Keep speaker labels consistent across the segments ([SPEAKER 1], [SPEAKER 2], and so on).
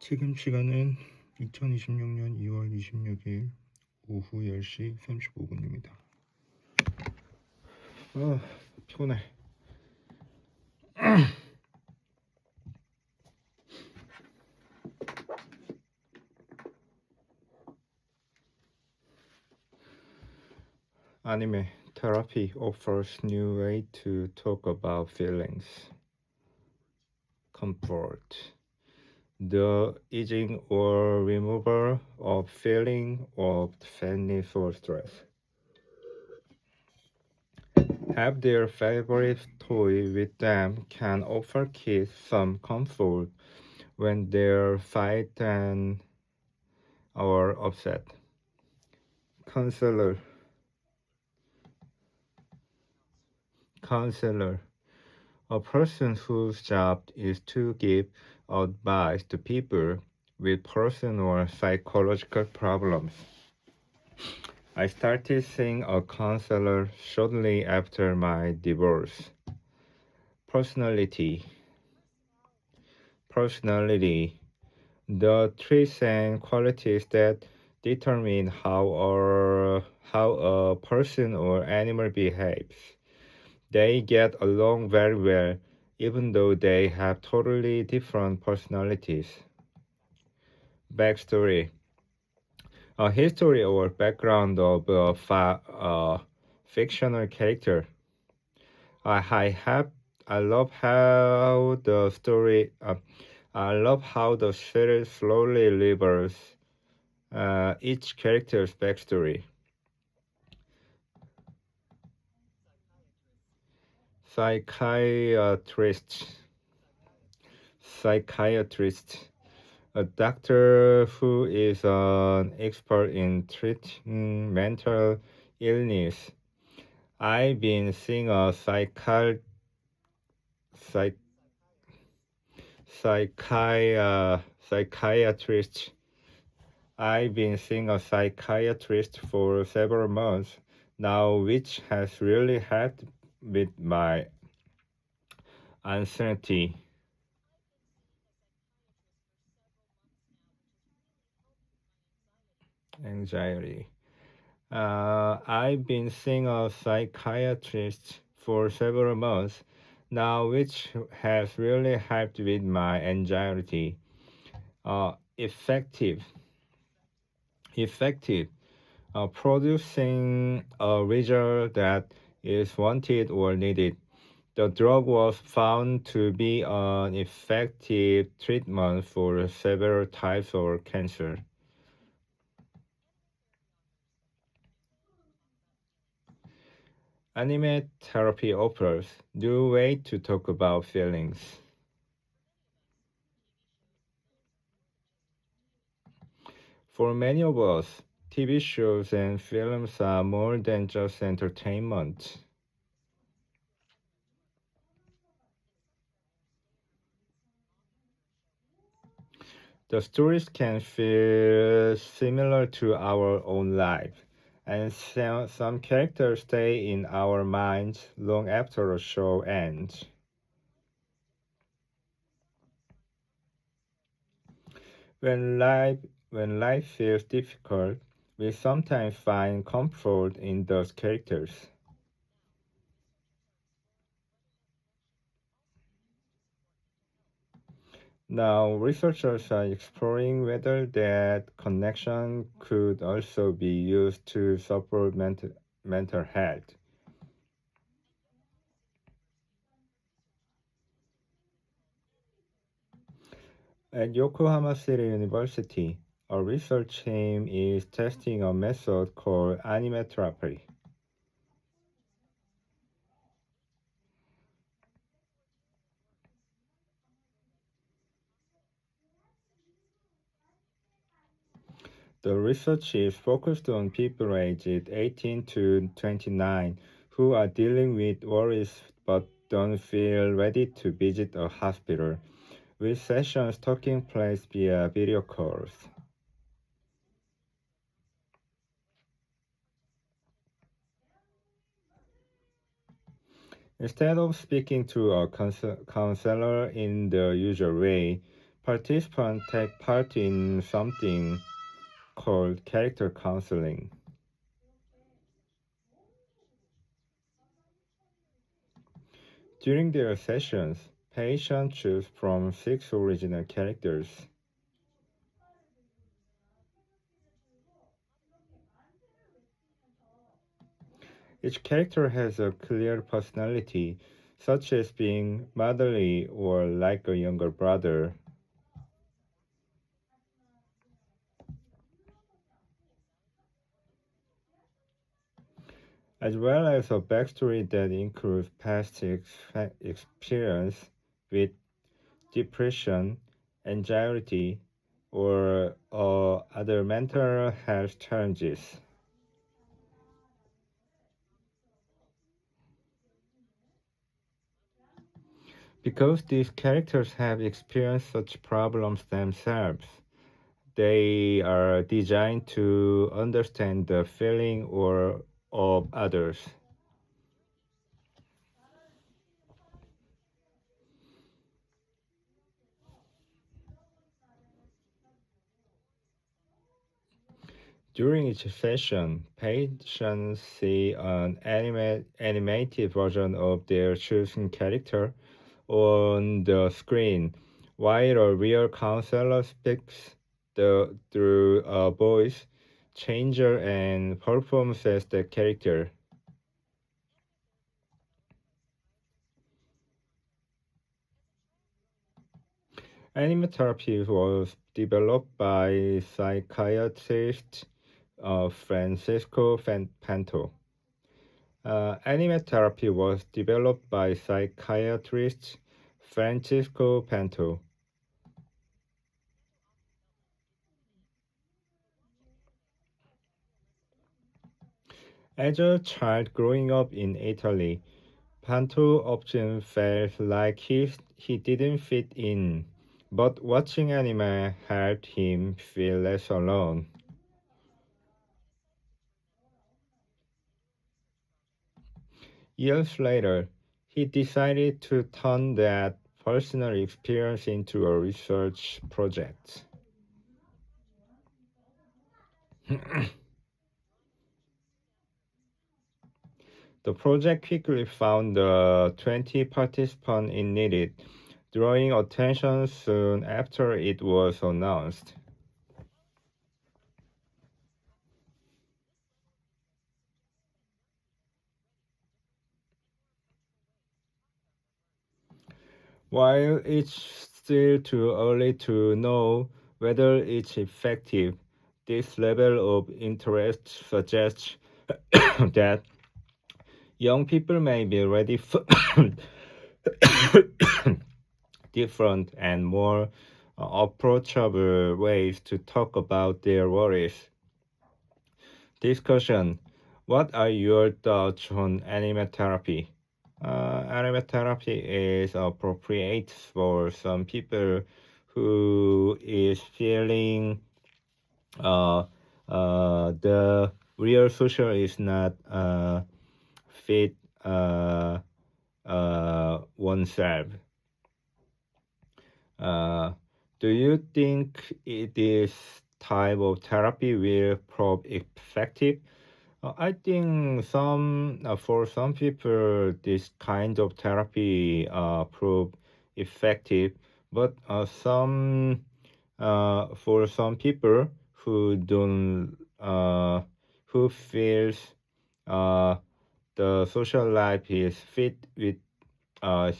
[SPEAKER 1] 지금 시간은 2026년 2월 26일 오후 10시 35분입니다. 피곤해. Anime therapy offers new way to talk about feelings. Comfort. The easing or removal of feeling of sadness or stress. Have their favorite toy with them can offer kids some comfort when they're sad and or upset. Counselor. Counselor. A person whose job is to give advice to people with personal or psychological problems. I started seeing a counselor shortly after my divorce. Personality. Personality. The traits and qualities that determine how a person or animal behaves. They get along very well, even though they have totally different personalities. Backstory. A history or background of a fictional character. I love how the story. I love how the series slowly reveals each character's backstory. Psychiatrist. A doctor who is an expert in treating mental illness. I've been seeing a psychiatrist. I've been seeing a psychiatrist for several months now, which has really helped with my anxiety. I've been seeing a psychiatrist for several months now, which has really helped with my anxiety. Effective. Producing a result that is wanted or needed. The drug was found to be an effective treatment for several types of cancer. Anime therapy offers new way to talk about feelings. For many of us, TV shows and films are more than just entertainment. The stories can feel similar to our own life, and some characters stay in our minds long after a show ends. When life feels difficult, we sometimes find comfort in those characters. Now, researchers are exploring whether that connection could also be used to support mental health. At Yokohama City University, a research team is testing a method called anime therapy. The research is focused on people aged 18 to 29 who are dealing with worries but don't feel ready to visit a hospital, with sessions taking place via video calls. Instead of speaking to a counselor in the usual way, Participants take part in something called character counseling. During their sessions, patients choose from 6 original characters. Each character has a clear personality, such as being motherly or like a younger brother. As well as a backstory that includes past experience with depression, anxiety, or other mental health challenges. Because these characters have experienced such problems themselves, they are designed to understand the feeling or of others. During each session, patients see an animated version of their chosen character on the screen, while a real counselor speaks through a voice changer and performs as the character. Animatherapy was developed by psychiatrist Francisco Panto. Animatherapy was developed by psychiatrist Francisco Panto. As a child growing up in Italy, Panto often felt like he didn't fit in, but watching anime helped him feel less alone. Years later, he decided to turn that personal experience into a research project. The project quickly found the 20 participants it needed, drawing attention soon after it was announced. While it's still too early to know whether it's effective, this level of interest suggests that young people may be ready for different and more approachable ways to talk about their worries. Discussion. What are your thoughts on animatherapy? Animatherapy is appropriate for some people who is feeling uh, the real social is not fit oneself. Uh, do you think this type of therapy will prove effective? I think for some people this kind of therapy prove effective, but for some people who don't who feels uh, the social life is fit with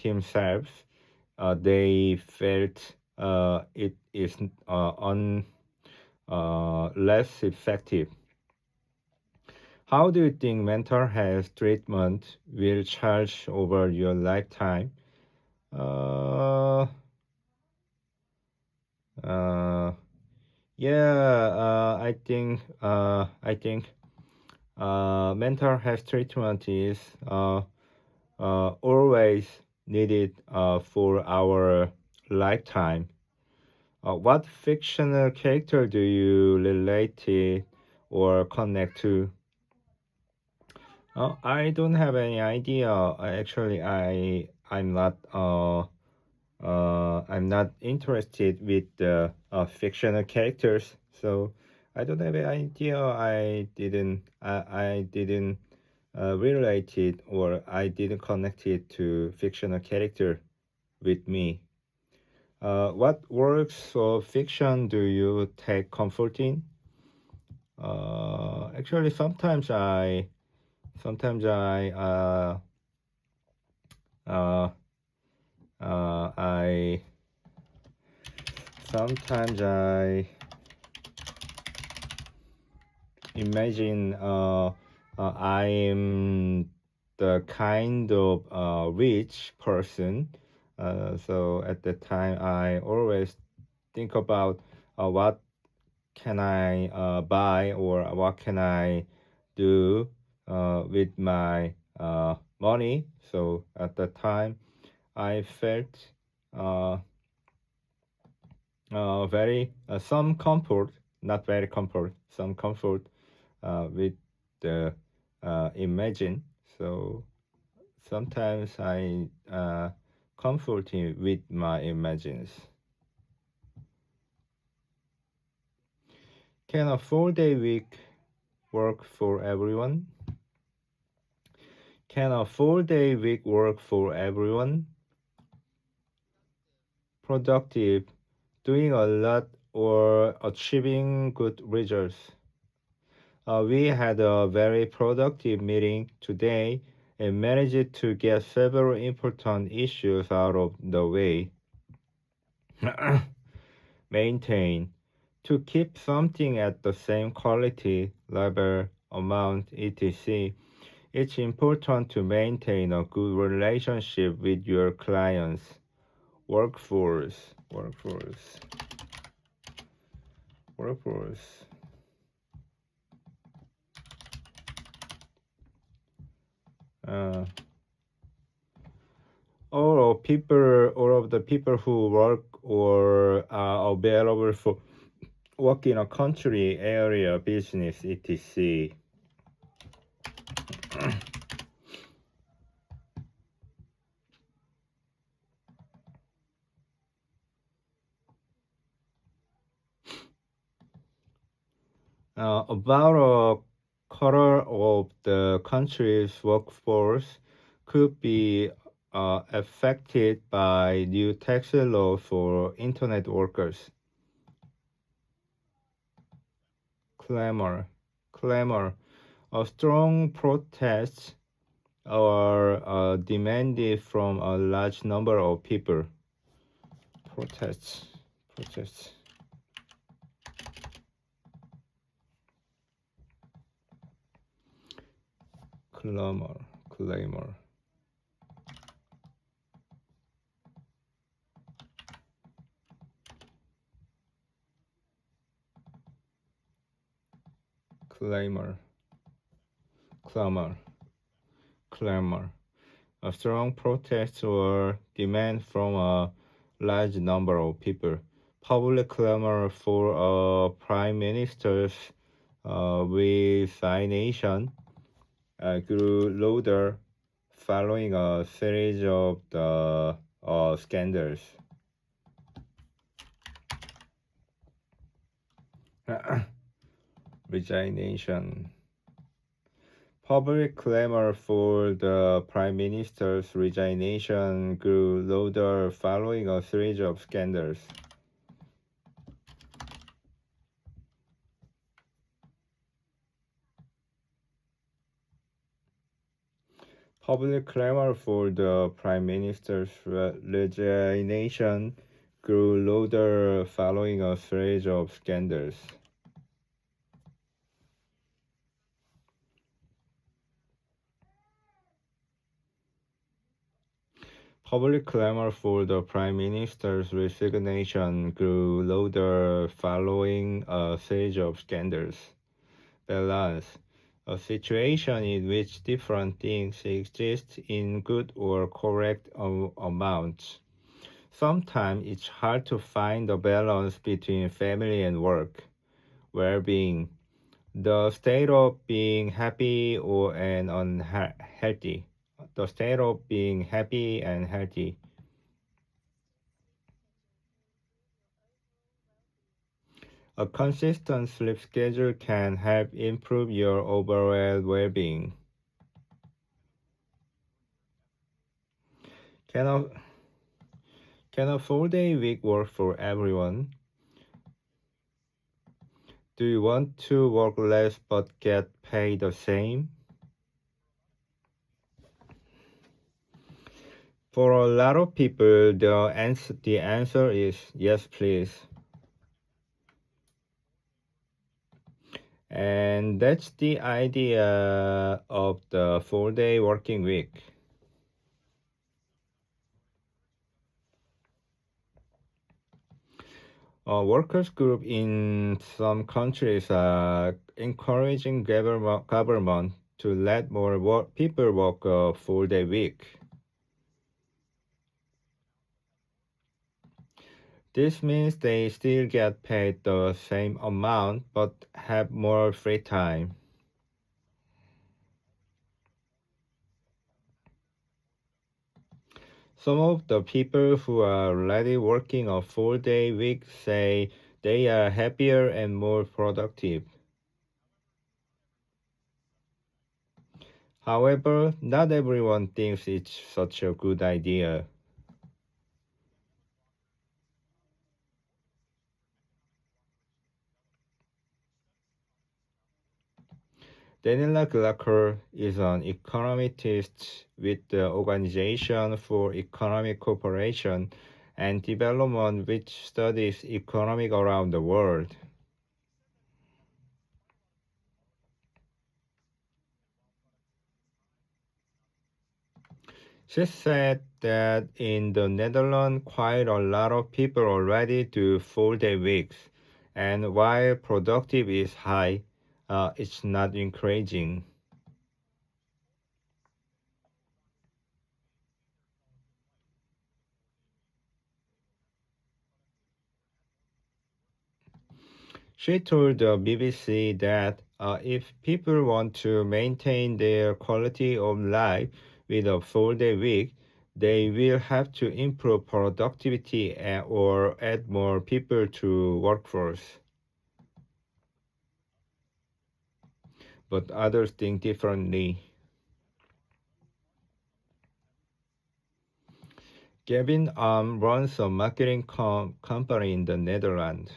[SPEAKER 1] himself, they felt it is less effective. How do you think mental health treatment will change over your lifetime? Uh, uh, yeah, I think mental health treatment is always needed for our lifetime. What fictional character do you relate to or connect to? I don't have any idea. Actually, I'm not I'm not interested with the fictional characters, so I don't have an idea. I didn't relate it, or I didn't connect it to fictional character with me. What works of fiction do you take comfort in? Actually, sometimes uh, I, sometimes I imagine I'm the kind of rich person. So at the time, I always think about what can I buy, or what can I do with my money. So at the time, I felt uh, very some comfort, not very comfort, some comfort with the imagine. So sometimes I comforting with my imagines. Can a 4-day week work for everyone? Can a 4-day week work for everyone? Productive, doing a lot, or achieving good results? We had a very productive meeting today and managed to get several important issues out of the way. Maintain. To keep something at the same quality, level, amount, etc., it's important to maintain a good relationship with your clients. Workforce. Uh, all of the people who work or are available for work in a country, area, business, etc. About a quarter of the country's workforce could be affected by new tax law for internet workers. Clamor. A strong protests are demanded from a large number of people. Protests. Clamor. Clamor. A strong protest or demand from a large number of people. Public clamor for a prime minister's resignation grew louder following a series of the scandals. Resignation. Public clamor for the Prime Minister's resignation grew louder following a series of scandals. Public clamor for the Prime Minister's resignation grew louder following a series of scandals. Public clamor for the Prime Minister's resignation grew louder following a series of scandals. Balance. A situation in which different things exist in good or correct amounts. Sometimes it's hard to find a balance between family and work, well-being, the state of being happy or and unhealthy. The state of being happy and healthy. A consistent sleep schedule can help improve your overall well-being. Can a, can a 4-day week work for everyone? Do you want to work less but get paid the same? For a lot of people, the answer is yes, please. And that's the idea of the 4-day working week. Workers group in some countries are encouraging government to let more people work a 4-day week. This means they still get paid the same amount but have more free time. Some of the people who are already working a 4-day week say they are happier and more productive. However, not everyone thinks it's such a good idea. Daniela Glacker is an economist with the Organization for Economic Cooperation and Development, which studies economics around the world. She said that in the Netherlands, quite a lot of people already do 4-day weeks, and while productive is high, it's not encouraging. She told the BBC that if people want to maintain their quality of life with a 4-day week, they will have to improve productivity or add more people to workforce. But others think differently. Gavin runs a marketing company in the Netherlands.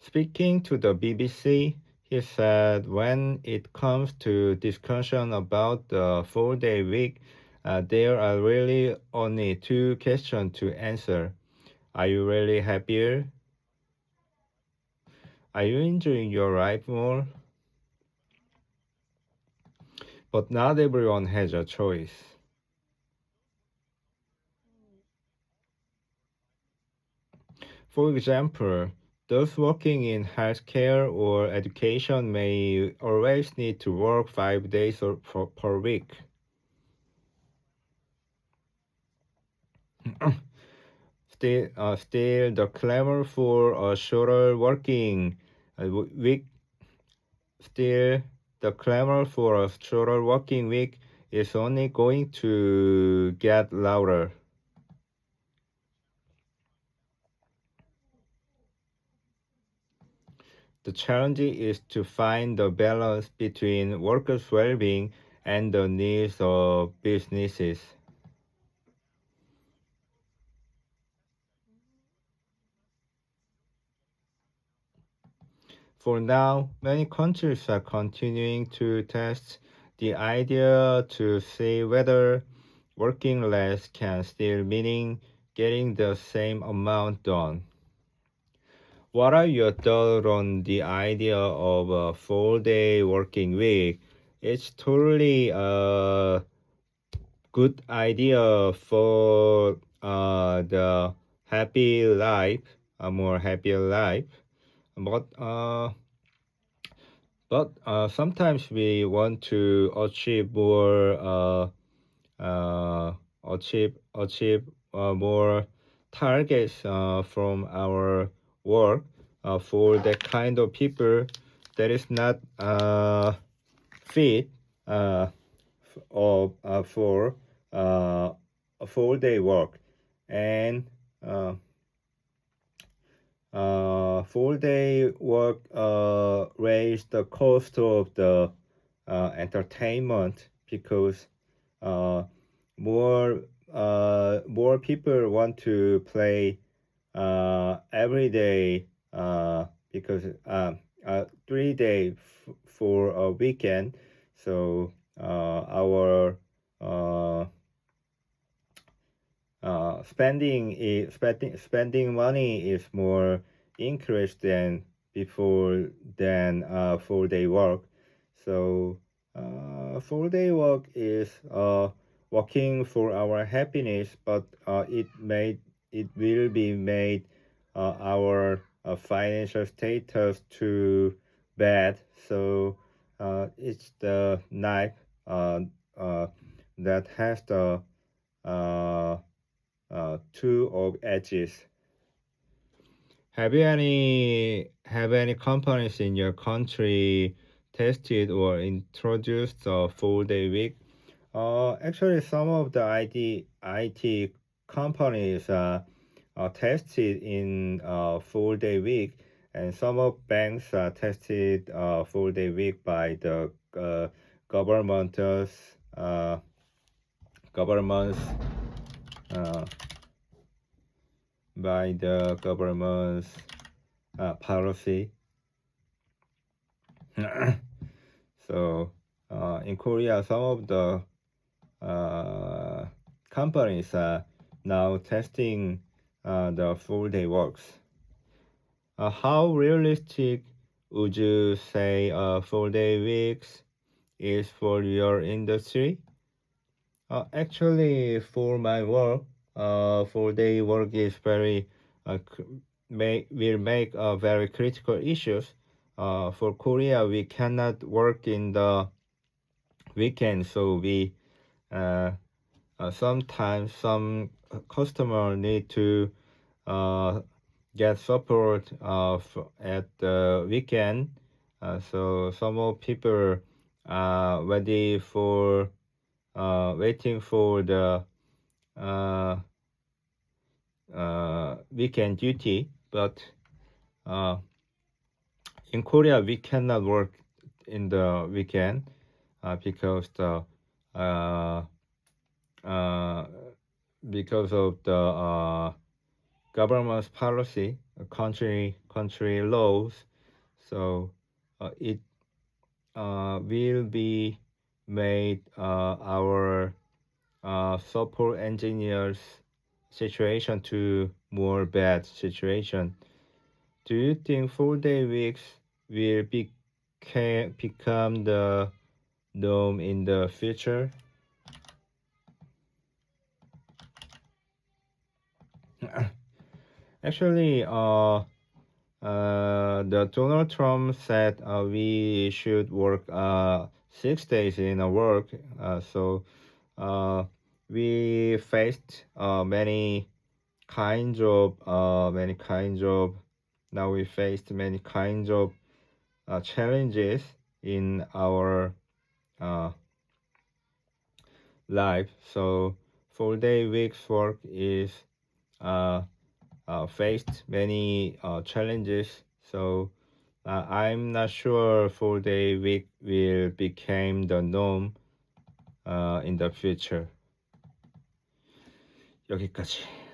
[SPEAKER 1] Speaking to the BBC, he said when it comes to discussion about the 4-day week, there are really only two questions to answer. Are you really happier? Are you enjoying your life more? But not everyone has a choice. For example, those working in healthcare or education may always need to work 5 days per week. Still, the clamor for a shorter working week. Still, the clamor for a shorter working week is only going to get louder. The challenge is to find the balance between workers' well-being and the needs of businesses. For now, many countries are continuing to test the idea to see whether working less can still mean getting the same amount done. What are your thoughts on the idea of a 4-day working week? It's totally a good idea for the happy life, a more happier life. But sometimes we want to achieve more, more targets from our work. For that kind of people that is not fit, for a 4-day work, and 4-day work raised the cost of the entertainment because uh, more more people want to play every day because 3 day for a weekend. So our uh, spending money is more increased than before than 4-day work. So 4-day work is working for our happiness, but it will be made our financial status too bad. So it's the knife uh, that has the uh, two of edges. Have any companies in your country tested or introduced a 4-day week? Actually, some of the IT companies tested in 4-day week, and some of banks tested 4-day week by the government's government's uh, by the government's policy. So in Korea, some of the companies are now testing the 4-day works. How realistic would you say 4-day weeks is for your industry? Actually, for my work, 4-day work is very will make very critical issues. For Korea, we cannot work in the weekend, so we sometimes some customer need to get support at the weekend. So some of people are ready for waiting for the weekend duty, but in Korea we cannot work in the weekend because the because of the government's policy, country laws. So it will be made our support engineers situation to more bad situation. Do you think 4-day weeks will become the norm in the future? Actually, the Donald Trump said we should work 6 days in a work. So we faced many kinds of now we faced many kinds of challenges in our uh, life. So 4-day weeks work is faced many challenges. So I'm not sure 4-day week will become the norm in the future. 여기까지.